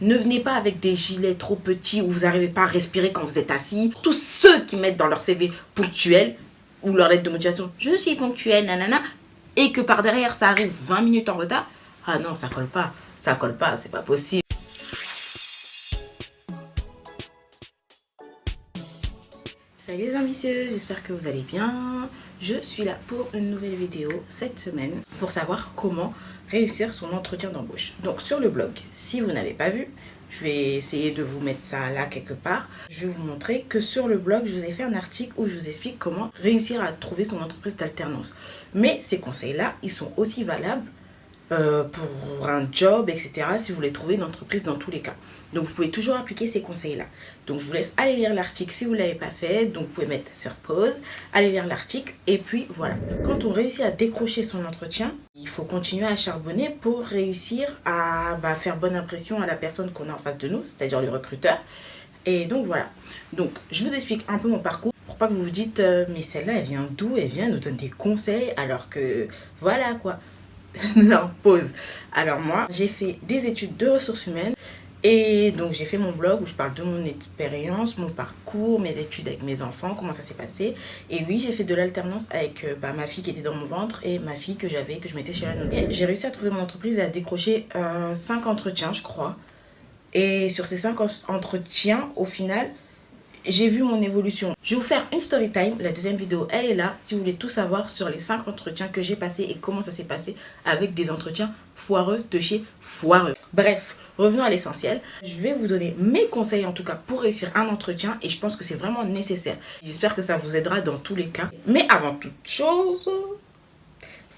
Ne venez pas avec des gilets trop petits où vous n'arrivez pas à respirer quand vous êtes assis. Tous ceux qui mettent dans leur CV ponctuel ou leur lettre de motivation, je suis ponctuel, nanana, et que par derrière ça arrive 20 minutes en retard. Ah non, ça colle pas, c'est pas possible. Salut les ambitieux, j'espère que vous allez bien. Je suis là pour une nouvelle vidéo cette semaine pour savoir comment réussir son entretien d'embauche. Donc sur le blog, si vous n'avez pas vu, je vais essayer de vous mettre ça là quelque part. Je vais vous montrer que sur le blog, je vous ai fait un article où je vous explique comment réussir à trouver son entreprise d'alternance. Mais ces conseils-là, ils sont aussi valables pour un job, etc. si vous voulez trouver une entreprise dans tous les cas. Donc vous pouvez toujours appliquer ces conseils-là. Donc je vous laisse aller lire l'article si vous ne l'avez pas fait. Donc vous pouvez mettre sur pause, aller lire l'article et puis voilà. Quand on réussit à décrocher son entretien, il faut continuer à charbonner pour réussir à faire bonne impression à la personne qu'on a en face de nous, c'est-à-dire le recruteur. Et donc voilà. Donc je vous explique un peu mon parcours pour pas que vous vous dites mais celle-là elle vient d'où? Elle vient nous donner des conseils alors que voilà quoi. Non, pause. Alors moi, j'ai fait des études de ressources humaines et donc j'ai fait mon blog où je parle de mon expérience, mon parcours, mes études avec mes enfants, comment ça s'est passé. Et oui, j'ai fait de l'alternance avec ma fille qui était dans mon ventre et ma fille que je mettais chez la nounou. J'ai réussi à trouver mon entreprise et à décrocher 5 entretiens, je crois. Et sur ces 5 entretiens, au final, j'ai vu mon évolution. Je vais vous faire une story time. La deuxième vidéo, elle est là. Si vous voulez tout savoir sur les 5 entretiens que j'ai passés et comment ça s'est passé avec des entretiens foireux de chez foireux. Bref, revenons à l'essentiel. Je vais vous donner mes conseils en tout cas pour réussir un entretien et je pense que c'est vraiment nécessaire. J'espère que ça vous aidera dans tous les cas. Mais avant toute chose,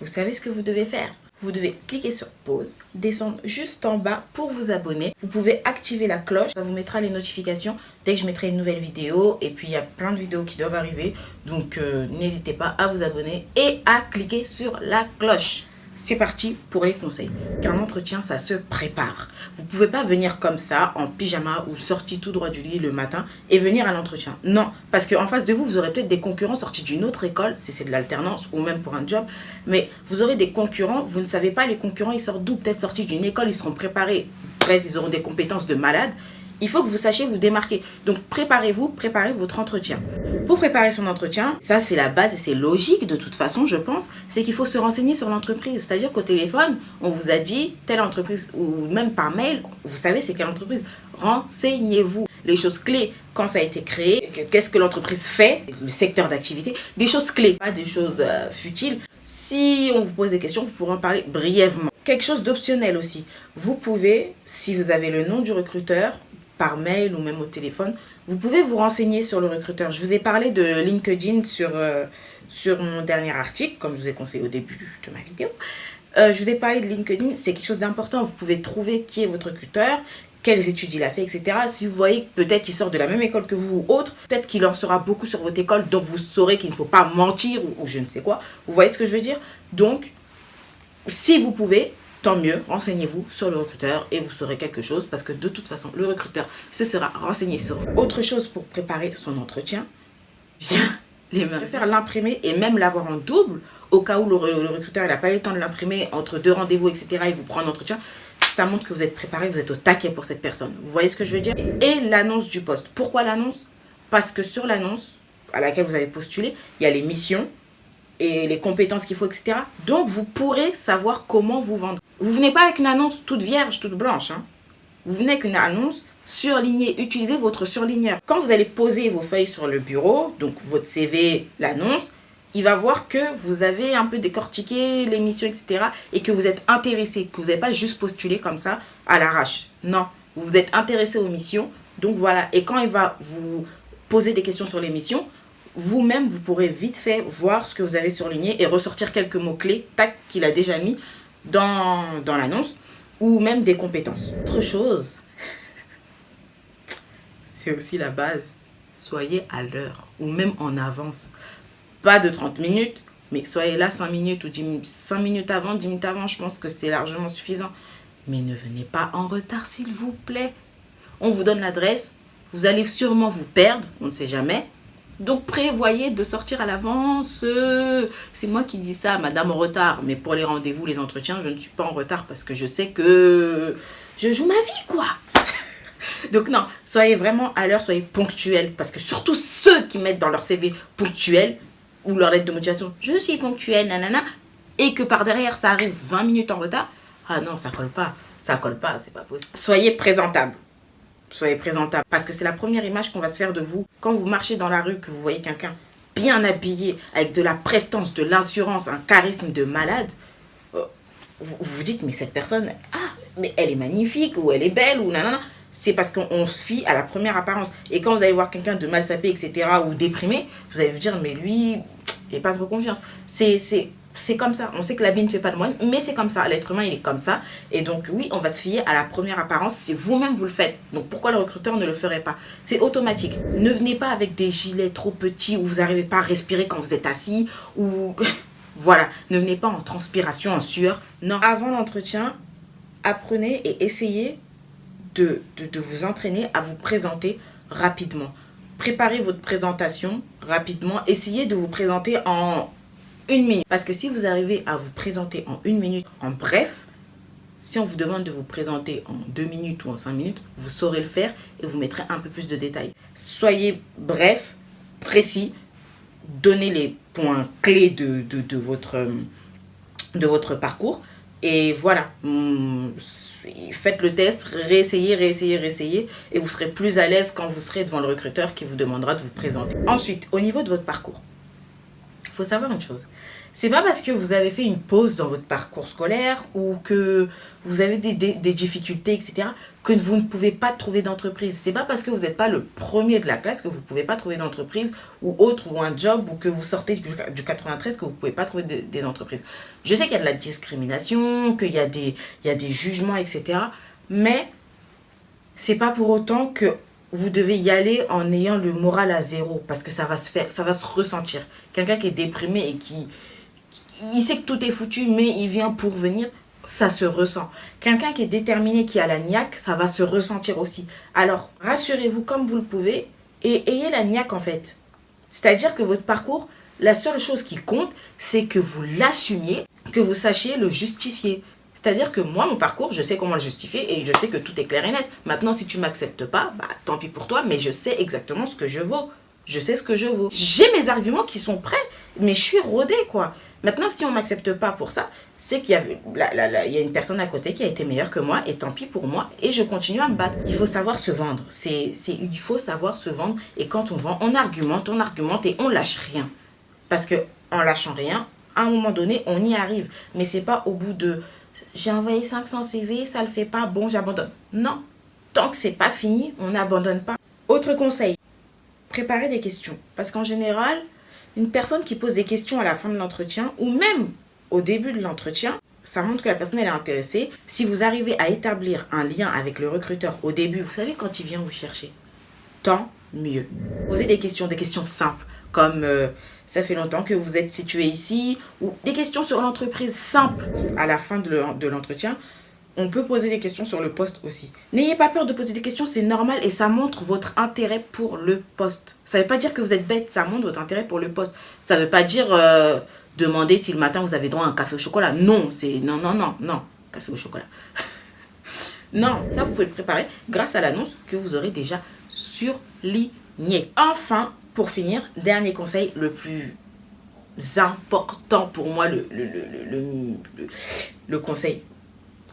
vous savez ce que vous devez faire. Vous devez cliquer sur pause, descendre juste en bas pour vous abonner. Vous pouvez activer la cloche, ça vous mettra les notifications dès que je mettrai une nouvelle vidéo. Et puis il y a plein de vidéos qui doivent arriver, donc n'hésitez pas à vous abonner et à cliquer sur la cloche. C'est parti pour les conseils. Qu'un entretien, ça se prépare. Vous ne pouvez pas venir comme ça, en pyjama ou sorti tout droit du lit le matin et venir à l'entretien. Non, parce qu'en face de vous, vous aurez peut-être des concurrents sortis d'une autre école, si c'est de l'alternance ou même pour un job. Mais vous aurez des concurrents, vous ne savez pas les concurrents, ils sortent d'où? Peut-être sortis d'une école, ils seront préparés. Bref, ils auront des compétences de malade. Il faut que vous sachiez vous démarquer. Donc, préparez votre entretien. Pour préparer son entretien, ça c'est la base et c'est logique de toute façon, je pense, c'est qu'il faut se renseigner sur l'entreprise. C'est-à-dire qu'au téléphone, on vous a dit telle entreprise ou même par mail, vous savez c'est quelle entreprise. Renseignez-vous. Les choses clés, quand ça a été créé, qu'est-ce que l'entreprise fait, le secteur d'activité, des choses clés, pas des choses futiles. Si on vous pose des questions, vous pourrez en parler brièvement. Quelque chose d'optionnel aussi. Vous pouvez, si vous avez le nom du recruteur, par mail ou même au téléphone, vous pouvez vous renseigner sur le recruteur. Je vous ai parlé de LinkedIn sur mon dernier article, comme je vous ai conseillé au début de ma vidéo. Je vous ai parlé de LinkedIn, c'est quelque chose d'important. Vous pouvez trouver qui est votre recruteur, quelles études il a fait, etc. Si vous voyez que peut-être qu'il sort de la même école que vous ou autre, peut-être qu'il en saura beaucoup sur votre école, donc vous saurez qu'il ne faut pas mentir ou je ne sais quoi. Vous voyez ce que je veux dire? Donc, si vous pouvez, tant mieux, renseignez-vous sur le recruteur et vous saurez quelque chose parce que de toute façon, le recruteur se sera renseigné sur vous. Autre chose pour préparer son entretien, bien les mains. Je préfère l'imprimer et même l'avoir en double au cas où le recruteur n'a pas eu le temps de l'imprimer entre 2 rendez-vous, etc. et vous prend un entretien. Ça montre que vous êtes préparé, vous êtes au taquet pour cette personne. Vous voyez ce que je veux dire? Et l'annonce du poste. Pourquoi l'annonce? Parce que sur l'annonce à laquelle vous avez postulé, il y a les missions et les compétences qu'il faut, etc. Donc, vous pourrez savoir comment vous vendre. Vous venez pas avec une annonce toute vierge, toute blanche. Hein. Vous venez avec une annonce surlignée. Utilisez votre surligneur. Quand vous allez poser vos feuilles sur le bureau, donc votre CV, l'annonce, il va voir que vous avez un peu décortiqué l'émission, etc. et que vous êtes intéressé, que vous n'avez pas juste postulé comme ça à l'arrache. Non, vous vous êtes intéressé aux missions. Donc, voilà. Et quand il va vous poser des questions sur les missions, vous-même, vous pourrez vite fait voir ce que vous avez surligné et ressortir quelques mots-clés, tac, qu'il a déjà mis dans l'annonce, ou même des compétences. Autre chose, c'est aussi la base. Soyez à l'heure, ou même en avance. Pas de 30 minutes, mais soyez là 5 minutes ou 5 minutes avant, 10 minutes avant, je pense que c'est largement suffisant. Mais ne venez pas en retard, s'il vous plaît. On vous donne l'adresse, vous allez sûrement vous perdre, on ne sait jamais. Donc, prévoyez de sortir à l'avance. C'est moi qui dis ça, madame en retard. Mais pour les rendez-vous, les entretiens, je ne suis pas en retard parce que je sais que je joue ma vie, quoi. Donc non, soyez vraiment à l'heure, soyez ponctuels. Parce que surtout ceux qui mettent dans leur CV ponctuel ou leur lettre de motivation, je suis ponctuel, nanana, et que par derrière ça arrive 20 minutes en retard, ah non, ça colle pas, c'est pas possible. Soyez présentable. Soyez présentable. Parce que c'est la première image qu'on va se faire de vous. Quand vous marchez dans la rue, que vous voyez quelqu'un bien habillé, avec de la prestance, de l'assurance, un charisme de malade, vous vous dites, mais cette personne, ah, mais elle est magnifique, ou elle est belle, ou nanana. C'est parce qu'on se fie à la première apparence. Et quand vous allez voir quelqu'un de mal sapé, etc., ou déprimé, vous allez vous dire, mais lui, il n'a pas trop confiance. C'est comme ça. On sait que l'habit ne fait pas de moine, mais c'est comme ça. L'être humain, il est comme ça. Et donc, oui, on va se fier à la première apparence. C'est vous-même, vous le faites. Donc, pourquoi le recruteur ne le ferait pas? C'est automatique. Ne venez pas avec des gilets trop petits où vous n'arrivez pas à respirer quand vous êtes assis, ou... Voilà, ne venez pas en transpiration, en sueur. Non, avant l'entretien, apprenez et essayez de vous entraîner à vous présenter rapidement. Préparez votre présentation rapidement. Essayez de vous présenter en 1 minute. Parce que si vous arrivez à vous présenter en 1 minute, en bref, si on vous demande de vous présenter en 2 minutes ou en 5 minutes, vous saurez le faire et vous mettrez un peu plus de détails. Soyez bref, précis. Donnez les points clés de votre parcours. Et voilà, faites le test, réessayez, et vous serez plus à l'aise quand vous serez devant le recruteur qui vous demandera de vous présenter. Ensuite, au niveau de votre parcours, il faut savoir une chose. C'est pas parce que vous avez fait une pause dans votre parcours scolaire ou que vous avez des difficultés, etc., que vous ne pouvez pas trouver d'entreprise. C'est pas parce que vous n'êtes pas le premier de la classe que vous ne pouvez pas trouver d'entreprise ou autre, ou un job, ou que vous sortez du 93 que vous ne pouvez pas trouver des entreprises. Je sais qu'il y a de la discrimination, qu'il y a des jugements, etc., mais c'est pas pour autant que vous devez y aller en ayant le moral à zéro, parce que ça va se ressentir. Quelqu'un qui est déprimé et il sait que tout est foutu, mais il vient pour venir, ça se ressent. Quelqu'un qui est déterminé, qui a la niaque, ça va se ressentir aussi. Alors, rassurez-vous comme vous le pouvez et ayez la niaque en fait. C'est-à-dire que votre parcours, la seule chose qui compte, c'est que vous l'assumiez, que vous sachiez le justifier. C'est-à-dire que moi, mon parcours, je sais comment le justifier et je sais que tout est clair et net. Maintenant, si tu ne m'acceptes pas, bah, tant pis pour toi, mais je sais exactement ce que je vaux. Je sais ce que je vaux. J'ai mes arguments qui sont prêts, mais je suis rodée, quoi. Maintenant, si on ne m'accepte pas pour ça, c'est qu'il y a une personne à côté qui a été meilleure que moi, et tant pis pour moi, et je continue à me battre. Il faut savoir se vendre. Il faut savoir se vendre, et quand on vend, on argumente, et on lâche rien. Parce qu'en lâchant rien, à un moment donné, on y arrive. Mais c'est pas au bout de... J'ai envoyé 500 CV, ça le fait pas, bon, j'abandonne. Non, tant que c'est pas fini, on n'abandonne pas. Autre conseil, préparez des questions. Parce qu'en général, une personne qui pose des questions à la fin de l'entretien, ou même au début de l'entretien, ça montre que la personne elle est intéressée. Si vous arrivez à établir un lien avec le recruteur au début, vous savez quand il vient vous chercher, tant mieux. Posez des questions simples, comme ça fait longtemps que vous êtes situé ici, ou des questions sur l'entreprise simples à la fin de l'entretien. On peut poser des questions sur le poste aussi. N'ayez pas peur de poser des questions, c'est normal et ça montre votre intérêt pour le poste. Ça ne veut pas dire que vous êtes bête, ça montre votre intérêt pour le poste. Ça ne veut pas dire demander si le matin vous avez droit à un café au chocolat. Non, c'est non, café au chocolat. Non, ça vous pouvez le préparer grâce à l'annonce que vous aurez déjà surlignée. Enfin, pour finir, dernier conseil, le plus important pour moi, le conseil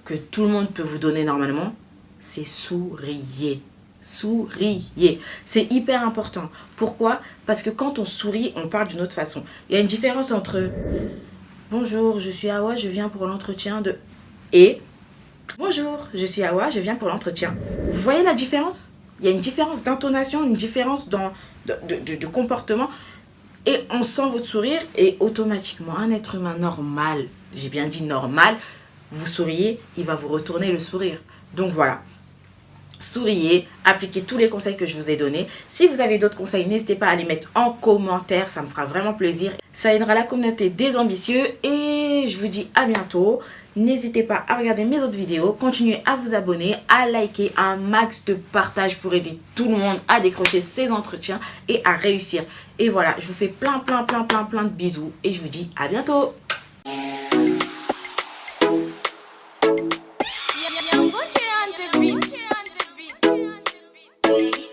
que tout le monde peut vous donner normalement, c'est souriez. Souriez. C'est hyper important. Pourquoi? Parce que quand on sourit, on parle d'une autre façon. Il y a une différence entre bonjour, je suis Awa, je viens pour l'entretien de... et bonjour, je suis Awa, je viens pour l'entretien. Vous voyez la différence? Il y a une différence d'intonation, une différence de comportement. Et on sent votre sourire et automatiquement, un être humain normal, j'ai bien dit normal, vous souriez, il va vous retourner le sourire. Donc voilà, souriez, appliquez tous les conseils que je vous ai donnés. Si vous avez d'autres conseils, n'hésitez pas à les mettre en commentaire, ça me fera vraiment plaisir. Ça aidera la communauté des ambitieux et je vous dis à bientôt. N'hésitez pas à regarder mes autres vidéos, continuez à vous abonner, à liker, un max de partage pour aider tout le monde à décrocher ses entretiens et à réussir. Et voilà, je vous fais plein de bisous et je vous dis à bientôt. réaliser.